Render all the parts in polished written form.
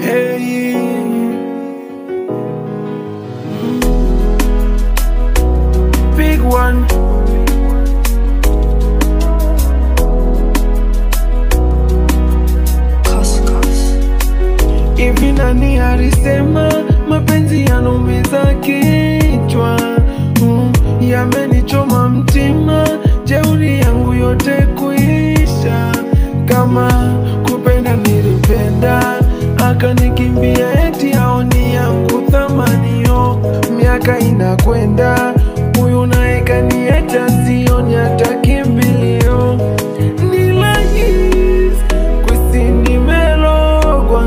Hey, big one. Hivi nani alisema mapenzi yanaumiza kichwa? Yamenichoma mtima, jeuri yangu yote kuisha. Kama kupenda nilipenda, akanikimbia eti haoni yangu thamani. Miaka inakwenda, huyu naye kaniacha, sioni hata kimbilio. Nilahisi kwisi nimelogwa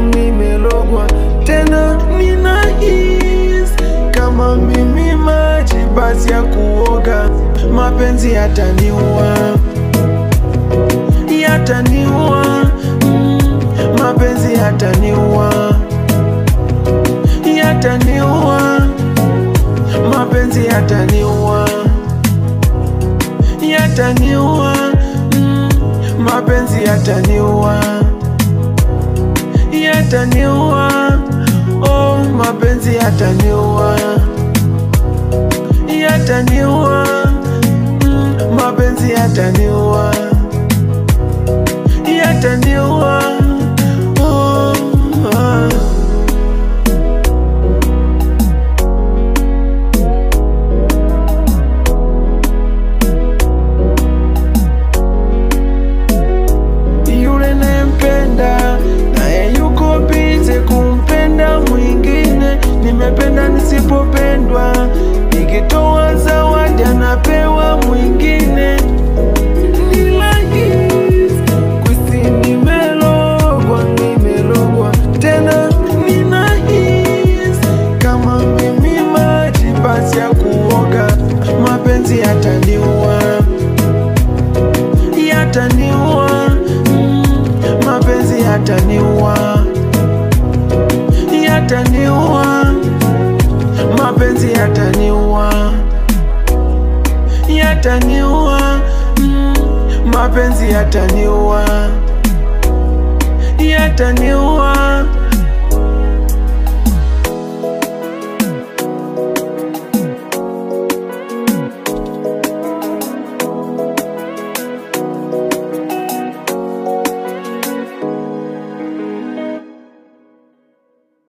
tena, ninahisi kama mimi maji basi ya kuoga. Mapenzi yataniua, mapenzi yataniua, mapenzi yataniua, mapenzi yataniua, oh, mapenzi yataniua, mapenzi yataniua, oh, yule nempenda naye yuko bize kumpenda mwingine. Nimependa nisipopendwa, nikitoa zawadi anapewa mwingine. Nilahisi kwisi nimelogwa tena, ninahisi kama mimi maji basi ya kuoga. Mapenzi yataniua, mapenzi yataniua, mapenzi yataniua, mapenzi yataniua,